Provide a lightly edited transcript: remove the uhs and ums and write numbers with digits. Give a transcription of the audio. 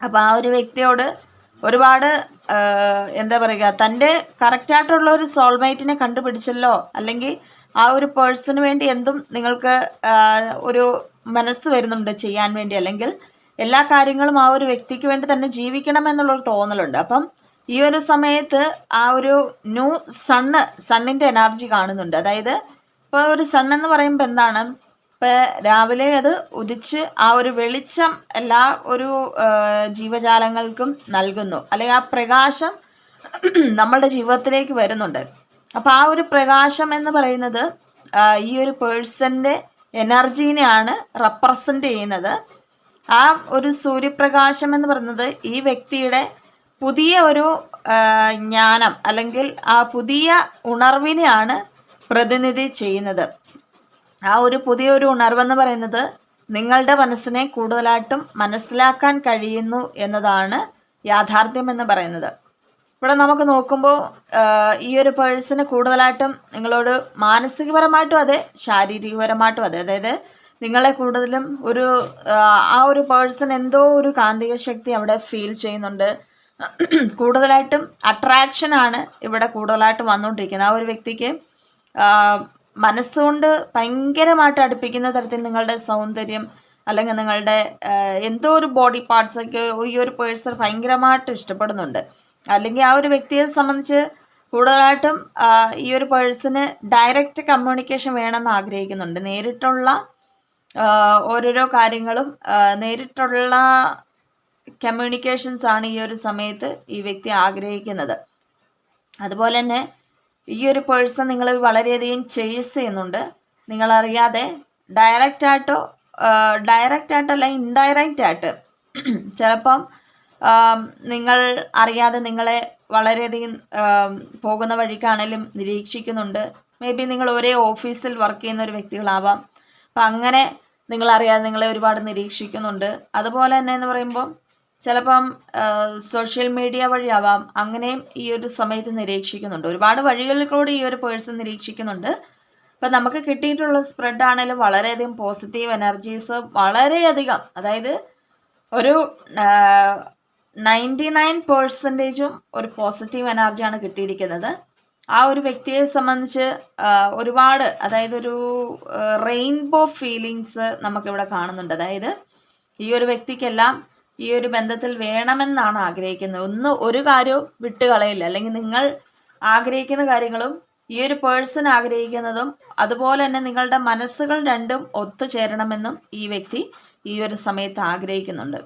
അപ്പോൾ ആ ഒരു വ്യക്തിയോട് ഒരുപാട് എന്താ പറയുക, തൻ്റെ കറക്റ്റായിട്ടുള്ള ഒരു സോൾമേറ്റിനെ കണ്ടുപിടിച്ചല്ലോ, അല്ലെങ്കിൽ ആ ഒരു പേഴ്സണിന് വേണ്ടി എന്തും നിങ്ങൾക്ക് ഒരു മനസ്സ് വരുന്നുണ്ട് ചെയ്യാൻ വേണ്ടി, അല്ലെങ്കിൽ എല്ലാ കാര്യങ്ങളും ആ ഒരു വ്യക്തിക്ക് വേണ്ടി തന്നെ ജീവിക്കണം എന്നുള്ളൊരു തോന്നലുണ്ട്. അപ്പം ഈ ഒരു സമയത്ത് ആ ഒരു ന്യൂ സണ്ണിൻ്റെ എനർജി കാണുന്നുണ്ട്. അതായത് ഇപ്പോൾ ഒരു സൺ എന്ന് പറയുമ്പോൾ എന്താണ്, ഇപ്പോൾ രാവിലെ അത് ഉദിച്ച് ആ ഒരു വെളിച്ചം എല്ലാ ഒരു ജീവജാലങ്ങൾക്കും നൽകുന്നു, അല്ലെങ്കിൽ ആ പ്രകാശം നമ്മളുടെ ജീവിതത്തിലേക്ക് വരുന്നുണ്ട്. അപ്പോൾ ആ ഒരു പ്രകാശം എന്ന് പറയുന്നത് ഈ ഒരു പേഴ്സൻ്റെ എനർജീനെയാണ് റെപ്രസെൻ്റ് ചെയ്യുന്നത്. ആ ഒരു സൂര്യപ്രകാശം എന്ന് പറയുന്നത് ഈ വ്യക്തിയുടെ പുതിയ ഒരു ജ്ഞാനം അല്ലെങ്കിൽ ആ പുതിയ ഉണർവിനെയാണ് പ്രതിനിധി ചെയ്യുന്നത്. ആ ഒരു പുതിയൊരു ഉണർവെന്ന് പറയുന്നത് നിങ്ങളുടെ മനസ്സിനെ കൂടുതലായിട്ടും മനസ്സിലാക്കാൻ കഴിയുന്നു എന്നതാണ് യാഥാർത്ഥ്യം എന്ന് പറയുന്നത്. ഇവിടെ നമുക്ക് നോക്കുമ്പോൾ ഈ ഒരു പേഴ്സണ് കൂടുതലായിട്ടും നിങ്ങളോട് മാനസികപരമായിട്ടും അതെ, ശാരീരികപരമായിട്ടും അതെ, അതായത് നിങ്ങളെ കൂടുതലും ഒരു ആ ഒരു പേഴ്സൺ എന്തോ ഒരു കാന്തിക ശക്തി അവിടെ ഫീൽ ചെയ്യുന്നുണ്ട്. കൂടുതലായിട്ടും അട്രാക്ഷനാണ് ഇവിടെ കൂടുതലായിട്ടും വന്നുകൊണ്ടിരിക്കുന്നത്. ആ ഒരു വ്യക്തിക്ക് മനസ്സുകൊണ്ട് ഭയങ്കരമായിട്ട് അടുപ്പിക്കുന്ന തരത്തിൽ നിങ്ങളുടെ സൗന്ദര്യം അല്ലെങ്കിൽ നിങ്ങളുടെ എന്തോ ഒരു ബോഡി പാർട്സൊക്കെ ഈ ഒരു പേഴ്സൺ ഭയങ്കരമായിട്ട് ഇഷ്ടപ്പെടുന്നുണ്ട്. അല്ലെങ്കിൽ ആ ഒരു വ്യക്തിയെ സംബന്ധിച്ച് കൂടുതലായിട്ടും ഈ ഒരു പേഴ്സണ് ഡയറക്റ്റ് കമ്മ്യൂണിക്കേഷൻ വേണമെന്ന് ആഗ്രഹിക്കുന്നുണ്ട്. നേരിട്ടുള്ള ഓരോരോ കാര്യങ്ങളും നേരിട്ടുള്ള കമ്മ്യൂണിക്കേഷൻസ് ആണ് ഈ ഒരു സമയത്ത് ഈ വ്യക്തി ആഗ്രഹിക്കുന്നത്. അതുപോലെ തന്നെ ഈ ഒരു പേഴ്സൺ നിങ്ങൾ വളരെയധികം ചേസ് ചെയ്യുന്നുണ്ട്. നിങ്ങളറിയാതെ ഡയറക്റ്റായിട്ടല്ല ഇൻഡയറക്റ്റ് ആയിട്ട് ചിലപ്പം നിങ്ങൾ അറിയാതെ നിങ്ങളെ വളരെയധികം പോകുന്ന വഴിക്കാണെങ്കിലും നിരീക്ഷിക്കുന്നുണ്ട്. മേ ബി നിങ്ങൾ ഒരേ ഓഫീസിൽ വർക്ക് ചെയ്യുന്ന ഒരു വ്യക്തികളാവാം. അപ്പം അങ്ങനെ നിങ്ങളറിയാതെ നിങ്ങളെ ഒരുപാട് നിരീക്ഷിക്കുന്നുണ്ട്. അതുപോലെ തന്നെ എന്ന് പറയുമ്പോൾ ചിലപ്പം സോഷ്യൽ മീഡിയ വഴിയാവാം, അങ്ങനെയും ഈ ഒരു സമയത്ത് നിരീക്ഷിക്കുന്നുണ്ട്. ഒരുപാട് വഴികളിൽ കൂടി ഈ ഒരു പേഴ്സൺ നിരീക്ഷിക്കുന്നുണ്ട്. അപ്പം നമുക്ക് കിട്ടിയിട്ടുള്ള സ്പ്രെഡ് ആണെങ്കിലും വളരെയധികം പോസിറ്റീവ് എനർജീസ് വളരെയധികം, അതായത് ഒരു 99% ഒരു പോസിറ്റീവ് എനർജിയാണ് കിട്ടിയിരിക്കുന്നത്. ആ ഒരു വ്യക്തിയെ സംബന്ധിച്ച് ഒരുപാട്, അതായത് ഒരു റെയിൻബോ ഫീലിങ്സ് നമുക്കിവിടെ കാണുന്നുണ്ട്. അതായത് ഈ ഒരു വ്യക്തിക്കെല്ലാം ഈ ഒരു ബന്ധത്തിൽ വേണമെന്നാണ് ആഗ്രഹിക്കുന്നത്. ഒരു കാര്യവും വിട്ടുകളയില്ല, അല്ലെങ്കിൽ നിങ്ങൾ ആഗ്രഹിക്കുന്ന കാര്യങ്ങളും ഈ ഒരു പേഴ്സൺ ആഗ്രഹിക്കുന്നതും അതുപോലെ തന്നെ നിങ്ങളുടെ മനസ്സുകൾ രണ്ടും ഒത്തുചേരണമെന്നും ഈ വ്യക്തി ഈ ഒരു സമയത്ത് ആഗ്രഹിക്കുന്നുണ്ട്.